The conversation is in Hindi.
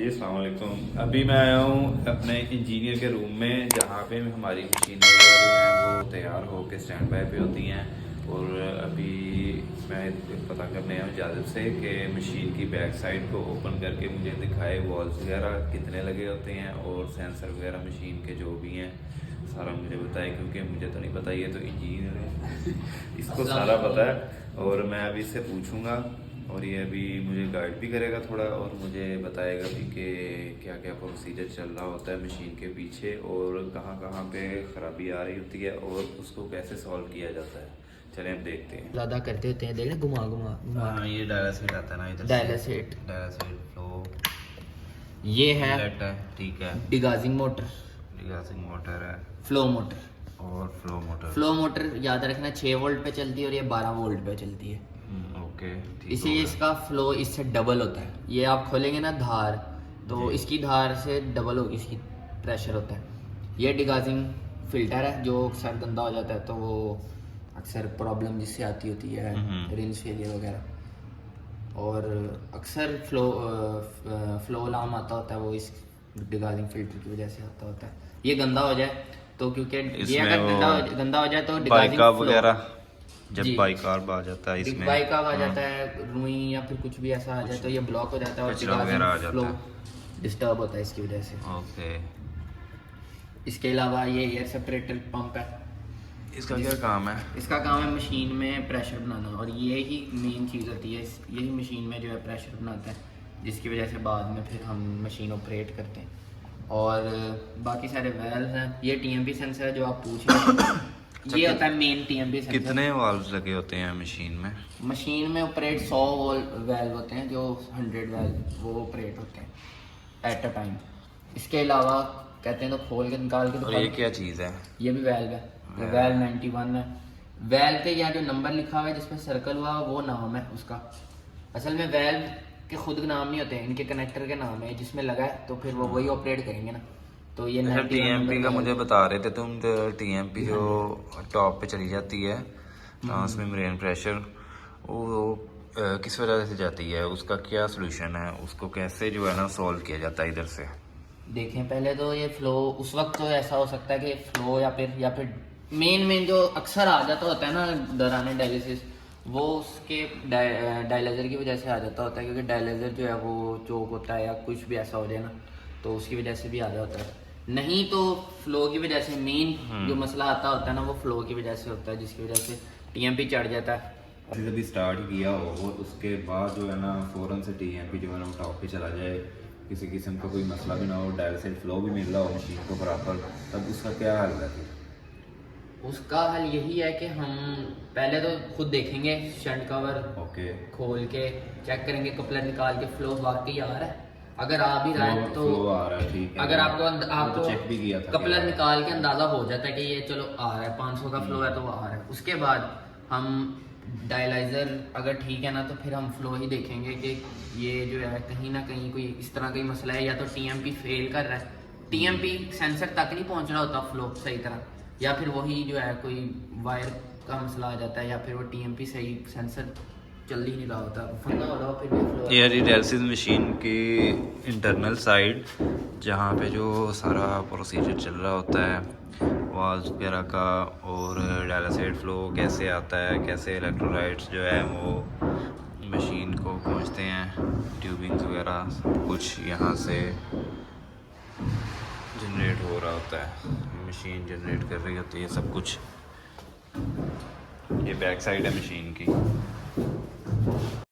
जी अस्सलाम वालेकुम। अभी मैं आया हूँ अपने इंजीनियर के रूम में जहाँ पे हमारी मशीनें वगैरह जो हैं वो तैयार हो के स्टैंड बाय पे होती हैं। और अभी मैं पता करने आया हूँ इजाज़त से कि मशीन की बैक साइड को ओपन करके मुझे दिखाए वॉल्स वगैरह कितने लगे होते हैं और सेंसर वगैरह मशीन के जो भी हैं सारा मुझे बताए, क्योंकि मुझे तो नहीं पता, ये तो इंजीनियर है इसको सारा पता है। और मैं अभी इससे पूछूंगा और ये अभी मुझे गाइड भी करेगा थोड़ा और मुझे बताएगा भी कि क्या क्या प्रोसीजर चल रहा होता है मशीन के पीछे और कहाँ कहाँ पे ख़राबी आ रही होती है और उसको कैसे सॉल्व किया जाता है। चलें अब देखते हैं। ज़्यादा करते होते हैं, देख रहे घुमा घुमा घुमा। हाँ, ये डायला सेट आता है ना इधर से। डायला सेट डायला सेट फ्लो ये है, लेट है, ठीक है। डिगाजिंग मोटर, डिगासिंग मोटर है फ्लो मोटर। और फ्लो मोटर। फ्लो मोटर याद रखना 6 वोल्ट पे चलती है और ये 12 वोल्ट पे चलती है। ओके, ठीक इसीलिए है। इसका फ्लो इससे डबल होता है। ये आप खोलेंगे ना धार, तो जी। इसकी धार से डबल होगी, इसकी प्रेशर होता है। ये डिगाजिंग फिल्टर है जो अक्सर गंदा हो जाता है, तो वो अक्सर प्रॉब्लम जिससे आती होती है, रिंस फेलियर वगैरह। और अक्सर फ्लो अलार्म आता होता है, वो इस डिगाजिंग फिल्टर की वजह से आता होता है। ये गंदा हो जाए तो, क्योंकि ये इसमें अगर गंदा हो जाए तो बाइक डिगाजिंग वगैरह, जब जी। बाइक कार्ब आ जाता है इसमें, बाइक का आ जाता है, रुई या फिर कुछ भी ऐसा आ जाए तो ये ब्लॉक हो जाता है और कचरा वगैरह आ फ्लो जाता है। डिस्टर्ब होता है इसकी वजह से। ओके, इसके अलावा ये एयर सेपरेटर पंप है। इसका क्या काम है? इसका काम है मशीन में प्रेशर बनाना, और ये ही मेन चीज़ होती है। यही मशीन में जो है प्रेशर बनाता है, जिसकी वजह से बाद में फिर हम मशीन ऑपरेट करते हैं। और बाकी सारे वेल्व हैं। ये टीएमपी सेंसर है जो आप पूछ रहे हैं ये होता है मेन टीएमपी सेंसर। कितने वाल्व्स लगे होते हैं मशीन में? मशीन में ऑपरेट 100 वेल्व होते हैं, जो 100 वेल्व वो ऑपरेट होते हैं एट अ टाइम। इसके अलावा कहते हैं तो खोल के निकाल के और ये क्या चीज़ है? ये भी वेल्व है, ये वेल्व 91 है। वेल्व पे या जो नंबर लिखा हुआ है जिसमें सर्कल हुआ वो नाम है उसका। असल में वेल्व के खुद नाम नहीं होते हैं, इनके कनेक्टर के नाम है। जिसमें लगा है तो फिर वो वही ऑपरेट करेंगे ना। तो ये टीएमपी का मुझे बता रहे थे तुम, टीएमपी जो टॉप पे चली जाती है, ट्रांसमेम्ब्रेन प्रेशर, वो किस वजह से जाती है, उसका क्या सोल्यूशन है, उसको कैसे जो है ना सॉल्व किया जाता है इधर से? देखें पहले तो ये फ्लो उस वक्त तो ऐसा हो सकता है कि फ्लो या फिर मेन जो अक्सर आ जाता होता है ना दौरान डायलिसिस, वो उसके डायलाइजर की वजह से आ जाता होता है। क्योंकि डायलाइजर जो है वो चोक होता है या कुछ भी ऐसा हो जाए ना, तो उसकी वजह से भी आ जाता है। नहीं तो फ्लो की वजह से मेन जो मसला आता होता है ना, वो फ्लो की वजह से होता है, जिसकी वजह से टीएमपी चढ़ जाता है। जब स्टार्ट किया हो और उसके बाद जो है ना फ़ौरन से टीएमपी जो है ना टॉप पे चला जाए, किसी किस्म का कोई मसला भी ना हो, डायल से फ्लो भी मिल रहा हो मशीन को बराबर, तब उसका क्या हल है फिर? उसका हल यही है कि हम पहले तो खुद देखेंगे शंट कवर ओके, खोल के चेक करेंगे, कपलर निकाल के फ्लो वाकई आ रहा है। अगर आ भी रहा है तो फ्लो आ रहा है, ठीक है। अगर आपको चेक भी किया था, कपलर निकाल के अंदाजा हो जाता है कि ये चलो आ रहा है, 500 का फ्लो है तो वो आ रहा है। उसके बाद हम डायलाइजर अगर ठीक है ना, तो फिर हम फ्लो ही देखेंगे कि ये जो है कहीं ना कहीं कोई इस तरह का ही मसला है, या तो टीएमपी फेल कर रहा है, टीएमपी सेंसर तक नहीं पहुंच रहा होता फ्लो सही तरह, या फिर वही जो है कोई वायर का मसला आ जाता है, या फिर वो टीएमपी सही सेंसर चल ही नहीं रहा होता, फंदा हो रहा हो, फिर भी फ्लो। ये डायलिसिस मशीन की इंटरनल साइड जहाँ पे जो सारा प्रोसीजर चल रहा होता है वाल्व वगैरह का, और डायलिसिस फ्लो कैसे आता है, कैसे इलेक्ट्रोलाइट्स जो है वो मशीन को पहुँचते हैं, ट्यूबिंग्स वगैरह सब कुछ यहाँ से जनरेट हो रहा होता है, मशीन जनरेट कर रही होती है सब कुछ। ये बैक साइड है मशीन की।